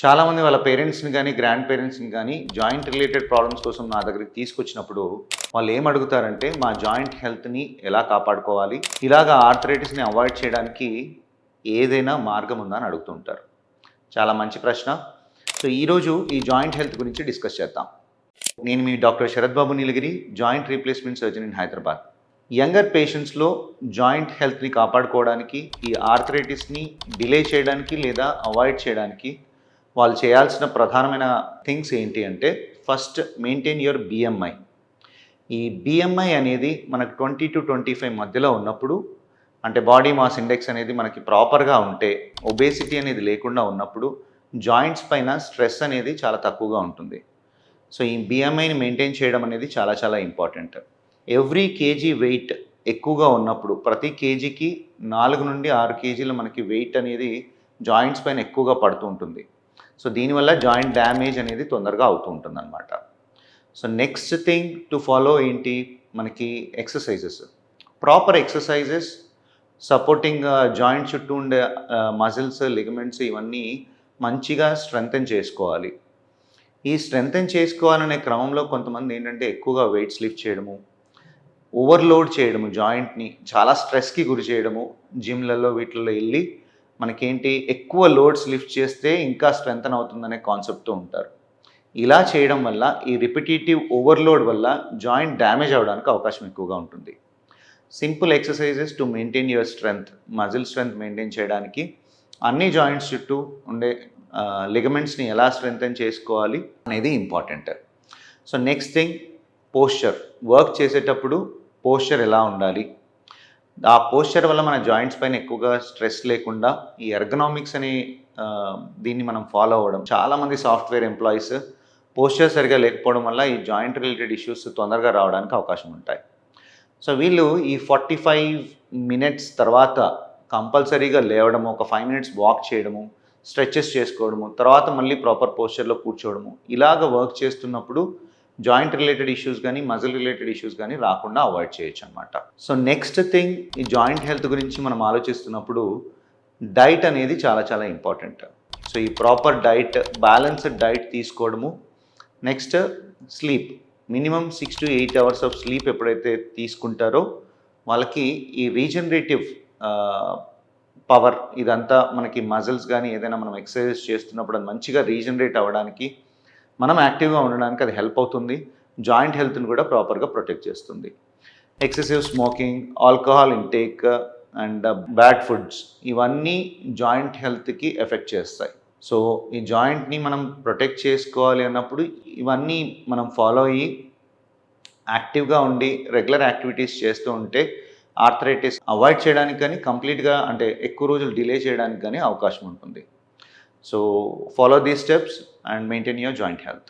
చాలామంది వాళ్ళ పేరెంట్స్ని కానీ గ్రాండ్ పేరెంట్స్ని కానీ జాయింట్ రిలేటెడ్ ప్రాబ్లమ్స్ కోసం నా దగ్గరికి తీసుకొచ్చినప్పుడు వాళ్ళు ఏం అడుగుతారంటే మా జాయింట్ హెల్త్ని ఎలా కాపాడుకోవాలి, ఇలాగ ఆర్థరైటిస్ని అవాయిడ్ చేయడానికి ఏదైనా మార్గం ఉందా అని అడుగుతుంటారు. చాలా మంచి ప్రశ్న. సో ఈరోజు ఈ జాయింట్ హెల్త్ గురించి డిస్కస్ చేద్దాం. నేను మీ doctor Sharath Babu Neelagiri, joint replacement surgeon in Hyderabad. Younger పేషెంట్స్లో జాయింట్ హెల్త్ని కాపాడుకోవడానికి, ఈ ఆర్థరైటిస్ని డిలే చేయడానికి లేదా అవాయిడ్ చేయడానికి వాళ్ళు చేయాల్సిన ప్రధానమైన థింగ్స్ ఏంటి అంటే, ఫస్ట్ మెయింటైన్ యువర్ బిఎంఐ. ఈ బిఎంఐ అనేది మనకు 20 to 25 మధ్యలో ఉన్నప్పుడు, అంటే బాడీ మాస్ ఇండెక్స్ అనేది మనకి ప్రాపర్గా ఉంటే, ఒబేసిటీ అనేది లేకుండా ఉన్నప్పుడు జాయింట్స్ పైన స్ట్రెస్ అనేది చాలా తక్కువగా ఉంటుంది. సో ఈ బిఎంఐని మెయింటైన్ చేయడం అనేది చాలా చాలా ఇంపార్టెంట్. ఎవ్రీ కేజీ వెయిట్ ఎక్కువగా ఉన్నప్పుడు, ప్రతి కేజీకి 4 నుండి 6 కేజీల మనకి వెయిట్ అనేది జాయింట్స్ పైన ఎక్కువగా పడుతూ ఉంటుంది. సో దీనివల్ల జాయింట్ డ్యామేజ్ అనేది తొందరగా అవుతూ ఉంటుంది అనమాట. So next thing to follow ఏంటి, మనకి exercises. Proper exercises supporting joint చుట్టూ ఉండే మజిల్స్, లిగమెంట్స్ ఇవన్నీ మంచిగా స్ట్రెంగ్తెన్ చేసుకోవాలి. ఈ స్ట్రెంగ్తెన్ చేసుకోవాలనే క్రమంలో కొంతమంది ఏంటంటే ఎక్కువగా వెయిట్స్ లిఫ్ట్ చేయడము, ఓవర్లోడ్ చేయడము, జాయింట్ని చాలా స్ట్రెస్కి గురి చేయడము, జిమ్లలో వీటిల్లో వెళ్ళి మనకేంటి ఎక్కువ లోడ్స్ లిఫ్ట్ చేస్తే ఇంకా స్ట్రెంగ్తన్ అవుతుందనే కాన్సెప్ట్తో ఉంటారు. ఇలా చేయడం వల్ల ఈ రిపిటేటివ్ ఓవర్లోడ్ వల్ల జాయింట్ డ్యామేజ్ అవ్వడానికి అవకాశం ఎక్కువగా ఉంటుంది. Simple exercises to maintain your strength, muscle strength maintain చేయడానికి అన్ని జాయింట్స్ చుట్టూ ఉండే లిగమెంట్స్ని ఎలా స్ట్రెంగ్తన్ చేసుకోవాలి అనేది important. So next thing posture. Work చేసేటప్పుడు పోస్చర్ ఎలా ఉండాలి, ఆ పోస్చర్ వల్ల మన జాయింట్స్ పైన ఎక్కువగా స్ట్రెస్ లేకుండా ఈ ఎర్గనామిక్స్ అనే దీన్ని మనం ఫాలో అవ్వడం. చాలామంది సాఫ్ట్వేర్ ఎంప్లాయీస్ పోస్చర్ సరిగా లేకపోవడం వల్ల ఈ జాయింట్ రిలేటెడ్ ఇష్యూస్ తొందరగా రావడానికి అవకాశం ఉంటాయి. సో వీళ్ళు ఈ 45 minutes తర్వాత కంపల్సరీగా లేవడము, ఒక 5 minutes వాక్ చేయడము, స్ట్రెచెస్ చేసుకోవడము, తర్వాత మళ్ళీ ప్రాపర్ పోస్చర్లో కూర్చోవడము, ఇలాగ వర్క్ చేస్తున్నప్పుడు జాయింట్ రిలేటెడ్ ఇష్యూస్ కానీ మజిల్ రిలేటెడ్ ఇష్యూస్ కానీ రాకుండా అవాయిడ్ చేయొచ్చు అనమాట. సో నెక్స్ట్ థింగ్, ఈ జాయింట్ హెల్త్ గురించి మనం ఆలోచిస్తున్నప్పుడు డైట్ అనేది చాలా చాలా ఇంపార్టెంట్. సో ఈ ప్రాపర్ డైట్, బ్యాలెన్స్డ్ డైట్ తీసుకోవడము. Next sleep, minimum 6 to 8 hours of sleep ఎప్పుడైతే తీసుకుంటారో వాళ్ళకి ఈ రీజనరేటివ్ పవర్ ఇదంతా మనకి మజిల్స్ కానీ ఏదైనా మనం ఎక్సర్సైజ్ చేస్తున్నప్పుడు అది మంచిగా రీజనరేట్ అవ్వడానికి, మనం యాక్టివ్గా ఉండడానికి అది హెల్ప్ అవుతుంది. జాయింట్ హెల్త్ని కూడా ప్రాపర్గా ప్రొటెక్ట్ చేస్తుంది. Excessive smoking, alcohol intake and bad foods ఇవన్నీ జాయింట్ హెల్త్కి ఎఫెక్ట్ చేస్తాయి. సో ఈ జాయింట్ని మనం ప్రొటెక్ట్ చేసుకోవాలి అన్నప్పుడు ఇవన్నీ మనం ఫాలో అయ్యి యాక్టివ్గా ఉండి రెగ్యులర్ యాక్టివిటీస్ చేస్తూ ఉంటే ఆర్థరైటిస్ అవాయిడ్ చేయడానికి కానీ, కంప్లీట్గా అంటే ఎక్కువ రోజులు డిలే చేయడానికి కానీ అవకాశం ఉంటుంది. So follow these steps and maintain your joint health.